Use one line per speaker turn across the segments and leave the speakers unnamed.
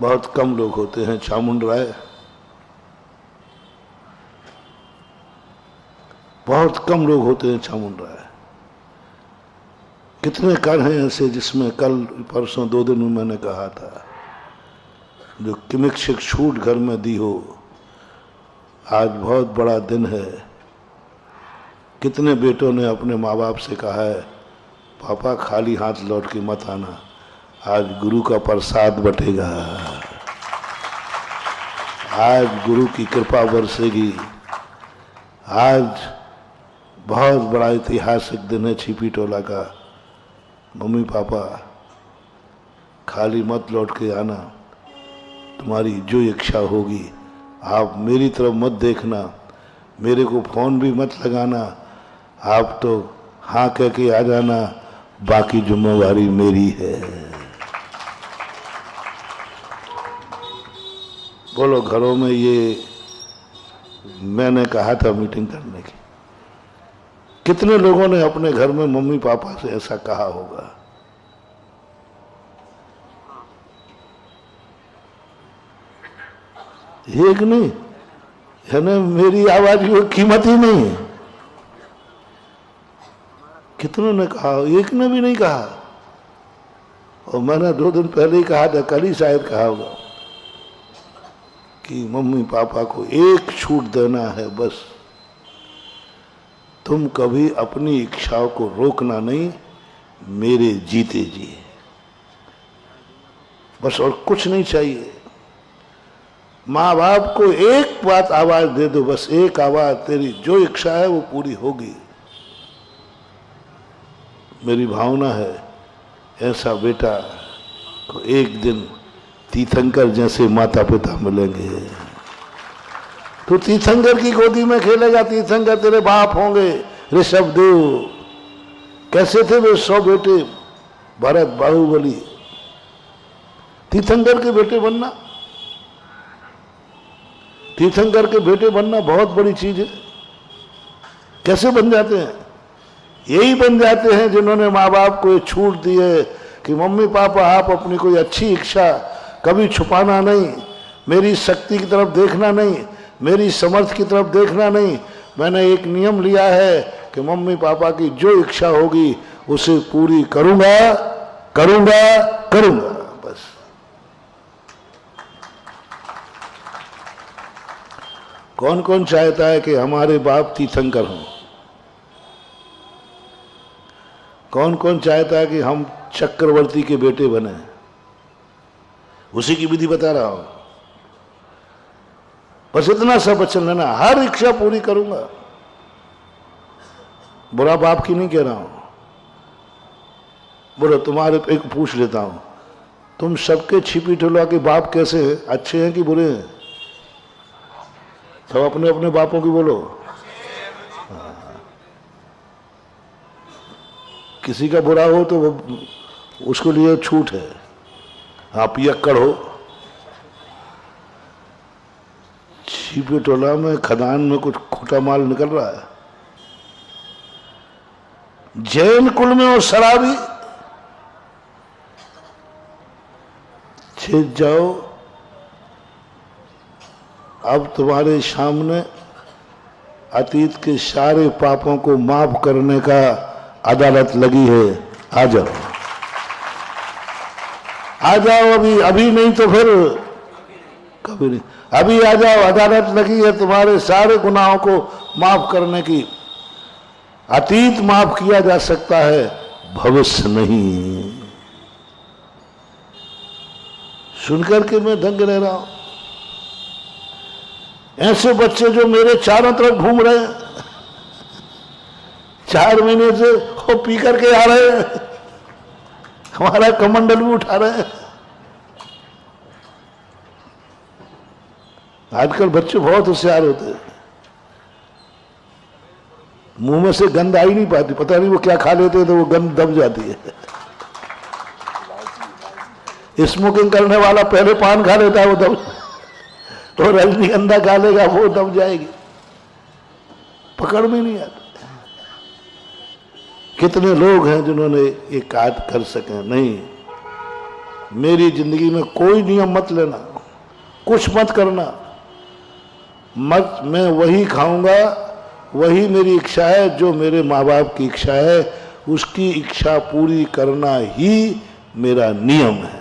बहुत कम लोग होते हैं चामुंड राय, बहुत कम लोग होते हैं चामुंड राय। कितने कर हैं ऐसे जिसमें कल परसों 2 दिन में मैंने कहा था, जो किमिक छूट घर में दी हो। आज बहुत बड़ा दिन है। कितने बेटों ने अपने माँ बाप से कहा है, पापा खाली हाथ लौट के मत आना, आज गुरु का प्रसाद बटेगा, आज गुरु की कृपा बरसेगी। आज बहुत बड़ा ऐतिहासिक दिन है छिपी टोला का। मम्मी पापा खाली मत लौट के आना, तुम्हारी जो इच्छा होगी। आप मेरी तरफ मत देखना, मेरे को फोन भी मत लगाना, आप तो हाँ कह के आ जाना, बाकी जिम्मेवारी मेरी है। बोलो, घरों में ये मैंने कहा था मीटिंग करने की, कितने लोगों ने अपने घर में मम्मी पापा से ऐसा कहा होगा? एक नहीं है ना, मेरी आवाज की कीमत ही नहीं है। कितनों ने कहा, एक ने भी नहीं कहा। और मैंने 2 दिन पहले ही कहा था, कल ही शायद कहा होगा, कि मम्मी पापा को एक छूट देना है बस, तुम कभी अपनी इच्छाओं को रोकना नहीं, मेरे जीते जी, बस और कुछ नहीं चाहिए। माँ बाप को एक बात आवाज दे दो, बस एक आवाज, तेरी जो इच्छा है वो पूरी होगी। मेरी भावना है ऐसा बेटा को एक दिन तीर्थंकर जैसे माता पिता मिलेंगे। तो तीर्थंकर की गोदी में खेलेगा, तीर्थंकर तेरे बाप होंगे, ऋषभदेव। कैसे थे वे 100 बेटे, भरत, बाहुबली। तीर्थंकर के बेटे बनना, तीर्थंकर के बेटे बनना बहुत बड़ी चीज है। कैसे बन जाते हैं? यही बन जाते हैं जिन्होंने माँ बाप को ये छूट दी है कि मम्मी पापा आप अपनी कोई अच्छी इच्छा कभी छुपाना नहीं, मेरी शक्ति की तरफ देखना नहीं, मेरी समर्थ की तरफ देखना नहीं। मैंने एक नियम लिया है कि मम्मी पापा की जो इच्छा होगी उसे पूरी करूंगा, करूंगा, करूंगा, बस। कौन कौन चाहता है कि हमारे बाप तीर्थंकर हों? कौन कौन चाहता है कि हम चक्रवर्ती के बेटे बने? उसी की विधि बता रहा हूं। बस इतना सा वचन लेना, हर इच्छा पूरी करूंगा। बुरा बाप की नहीं कह रहा हूं। बोलो, तुम्हारे एक पूछ लेता हूं, तुम सबके छिपी टोला के बाप कैसे हैं? अच्छे हैं कि बुरे हैं? सब अपने अपने बापों की बोलो। किसी का बुरा हो तो उसके लिए छूट है, आप पियक्कड़ हो। छिपे टोला में खदान में कुछ खोटा माल निकल रहा है, जैन कुल में और शराबी। छिप जाओ, अब तुम्हारे सामने अतीत के सारे पापों को माफ करने का अदालत लगी है। आ जाओ, आ जाओ, अभी अभी नहीं तो फिर कभी नहीं। अभी आ जाओ, अदालत लगी है तुम्हारे सारे गुनाहों को माफ करने की। अतीत माफ किया जा सकता है, भविष्य नहीं। सुनकर के मैं दंग रह रहा हूं। ऐसे बच्चे जो मेरे चारों तरफ घूम रहे हैं, 4 महीने से वो पी करके आ रहे हैं, हमारा कमंडल भी उठा रहे हैं। आजकल बच्चे बहुत होशियार होते हैं, मुंह में से गंध आ ही नहीं पाती, पता नहीं वो क्या खा लेते हैं तो वो गंध दब जाती है। स्मोकिंग करने वाला पहले पान खा लेता है, वो दब, तो रजनीगंधा खा लेगा, वो दब जाएगी, पकड़ में नहीं आता। कितने लोग हैं जिन्होंने ये कार्य कर सके? नहीं, मेरी जिंदगी में कोई नियम मत लेना, कुछ मत करना, मत, मैं वही खाऊंगा, वही मेरी इच्छा है, जो मेरे माँ बाप की इच्छा है, उसकी इच्छा पूरी करना ही मेरा नियम है।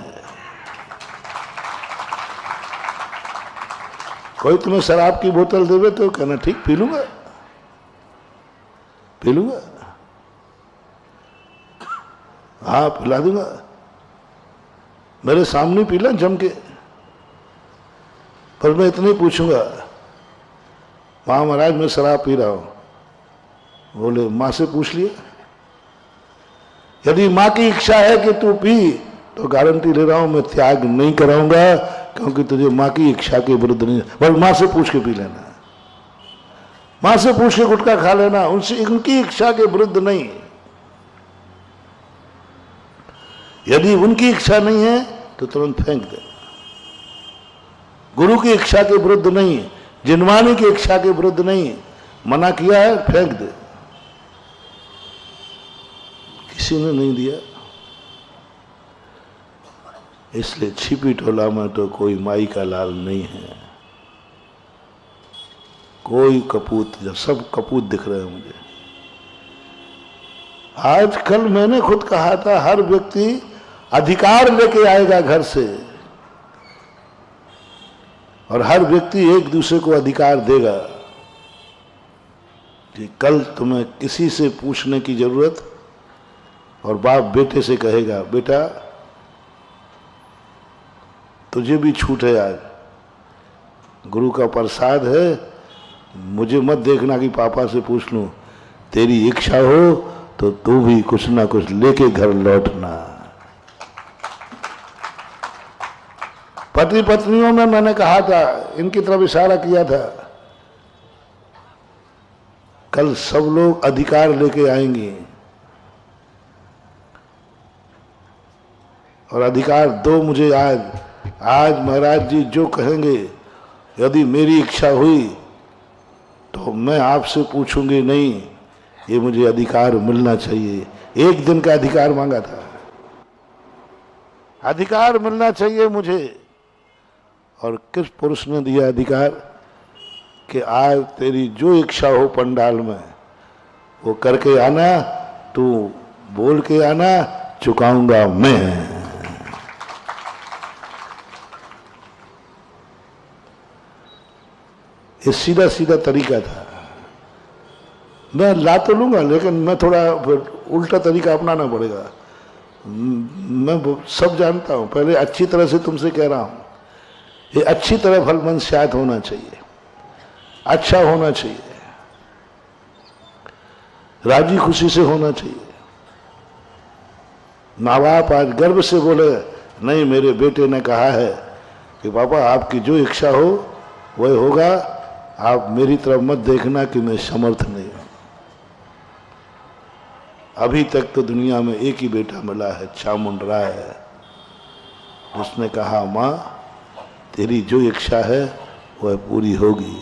कोई तुम्हें शराब की बोतल देवे तो कहना ठीक, पी लूंगा, पी लूंगा, हाँ पिला दूंगा, मेरे सामने पी लें जम के। पर मैं इतना ही पूछूंगा, मां महाराज मैं शराब पी रहा हूं। बोले मां से पूछ लिया? यदि मां की इच्छा है कि तू पी, तो गारंटी ले रहा हूं मैं त्याग नहीं कराऊंगा, क्योंकि तुझे मां की इच्छा के विरुद्ध नहीं। पर मां से पूछ के पी लेना, मां से पूछ के गुटखा खा लेना, उनसे, उनकी इच्छा के विरुद्ध नहीं। यदि उनकी इच्छा नहीं है तो तुरंत फेंक दे। गुरु की इच्छा के विरुद्ध नहीं, जिनवानी की इच्छा के विरुद्ध नहीं, मना किया है, फेंक दे। किसी ने नहीं दिया, इसलिए छिपी टोला में तो कोई माई का लाल नहीं है, कोई कपूत, जब सब कपूत दिख रहे हैं मुझे। आज कल मैंने खुद कहा था, हर व्यक्ति अधिकार लेके आएगा घर से, और हर व्यक्ति एक दूसरे को अधिकार देगा कि कल तुम्हें किसी से पूछने की जरूरत, और बाप बेटे से कहेगा बेटा तुझे भी छूट है, आज गुरु का प्रसाद है, मुझे मत देखना कि पापा से पूछ लूं, तेरी इच्छा हो तो तू भी कुछ ना कुछ लेके घर लौटना। पति पत्नियों में मैंने कहा था, इनकी तरफ इशारा किया था, कल सब लोग अधिकार लेके आएंगे, और अधिकार दो मुझे आज। आज महाराज जी जो कहेंगे, यदि मेरी इच्छा हुई तो मैं आपसे पूछूंगी नहीं, ये मुझे अधिकार मिलना चाहिए। एक दिन का अधिकार मांगा था, अधिकार मिलना चाहिए मुझे, और किस पुरुष ने दिया अधिकार कि आज तेरी जो इच्छा हो पंडाल में वो करके आना, तू बोल के आना, चुकाऊंगा मैं। ये सीधा सीधा तरीका था। मैं ला तो लूंगा, लेकिन मैं थोड़ा उल्टा तरीका अपनाना पड़ेगा। मैं सब जानता हूं, पहले अच्छी तरह से तुमसे कह रहा हूं, ये अच्छी तरह फल मनस्यात होना चाहिए, अच्छा होना चाहिए, राजी खुशी से होना चाहिए। माँ बाप आज गर्व से बोले, नहीं मेरे बेटे ने कहा है कि पापा आपकी जो इच्छा हो वह होगा, आप मेरी तरफ मत देखना कि मैं समर्थ नहीं हूं। अभी तक तो दुनिया में एक ही बेटा मिला है, चामुंड राय है, उसने कहा मां तेरी जो इच्छा है वह पूरी होगी।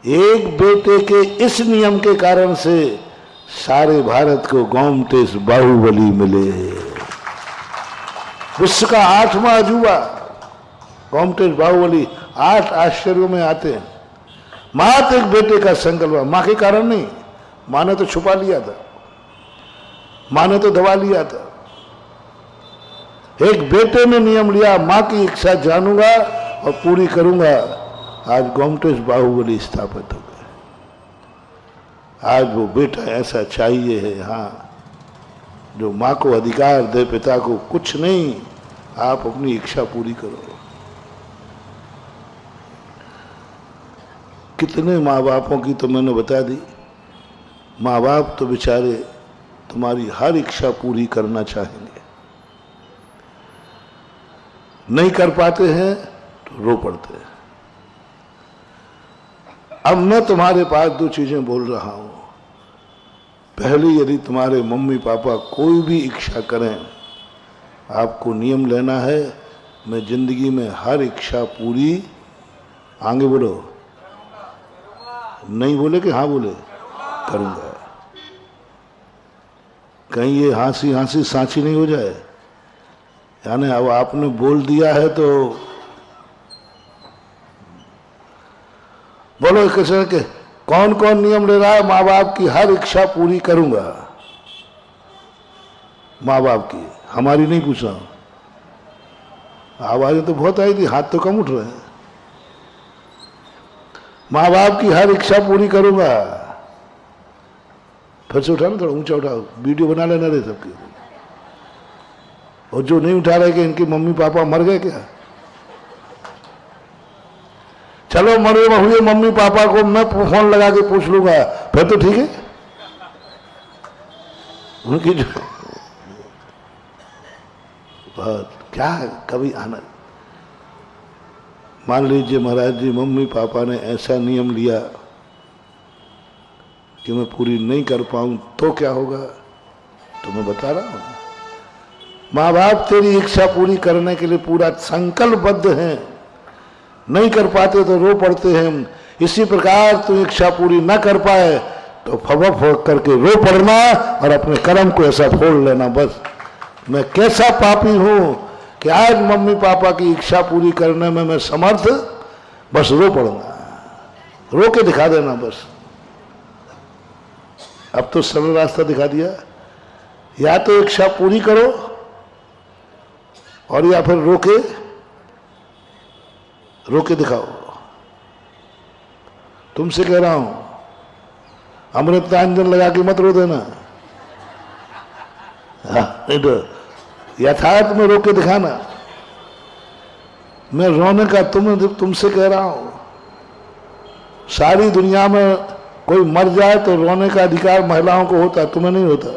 एक बेटे के इस नियम के कारण से सारे भारत को गोमटेश बाहुबली मिले। विश्व का 8वां अजूबा गोमटेश बाहुबली 8 आश्चर्यों में आते हैं। मात्र एक बेटे का संकल्प, मां के कारण नहीं, मां ने तो छुपा लिया था, मां ने तो दबा लिया था। एक बेटे ने नियम लिया, मां की इच्छा जानूंगा और पूरी करूंगा। आज गोमटेश बाहुबली स्थापित हो गए। आज वो बेटा ऐसा चाहिए है, हाँ, जो मां को अधिकार दे, पिता को कुछ नहीं, आप अपनी इच्छा पूरी करो। कितने माँ बापों की तो मैंने बता दी। माँ बाप तो बेचारे तुम्हारी हर इच्छा पूरी करना चाहेंगे, नहीं कर पाते हैं तो रो पड़ते हैं। अब मैं तुम्हारे पास 2 चीजें बोल रहा हूं। पहली, यदि तुम्हारे मम्मी पापा कोई भी इच्छा करें, आपको नियम लेना है, मैं जिंदगी में हर इच्छा पूरी, आगे बोलो, नहीं बोले कि हाँ बोले, करूंगा। कहीं ये हाँसी हाँसी सांची नहीं हो जाए। यानी अब आपने बोल दिया है तो बोलो किसी के कौन कौन नियम ले रहा है? माँ बाप की हर इच्छा पूरी करूंगा। माँ बाप की, हमारी नहीं पूछा। आवाजें तो बहुत आई थी, हाथ तो कम उठ रहे हैं। माँ बाप की हर इच्छा पूरी करूंगा। फिर से उठाना, थोड़ा ऊंचा उठाओ, वीडियो बना लेना रे सबकी। और जो नहीं उठा रहे कि इनके मम्मी पापा मर गए क्या? चलो मरे हुए मम्मी पापा को मैं फोन लगा के पूछ लूंगा, फिर तो ठीक है। उनकी जो क्या कभी आना, मान लीजिए महाराज जी मम्मी पापा ने ऐसा नियम लिया कि मैं पूरी नहीं कर पाऊं तो क्या होगा? तो मैं बता रहा हूं, माँ बाप तेरी इच्छा पूरी करने के लिए पूरा संकल्पबद्ध हैं, नहीं कर पाते तो रो पड़ते हैं। इसी प्रकार तू इच्छा पूरी न कर पाए तो फवफ करके रो पड़ना और अपने कर्म को ऐसा फोड़ लेना, बस मैं कैसा पापी हूं कि आज मम्मी पापा की इच्छा पूरी करने में मैं समर्थ, बस रो पड़ना, रो के दिखा देना बस। अब तो सरल रास्ता दिखा दिया, या तो इच्छा पूरी करो और या फिर रो के दिखाओ। तुमसे कह रहा हूं, अमृतांजन लगा के मत रो देना, यथार्थ में रो के दिखाना। मैं रोने का तुमसे कह रहा हूं, सारी दुनिया में कोई मर जाए तो रोने का अधिकार महिलाओं को होता, तुम्हें नहीं होता।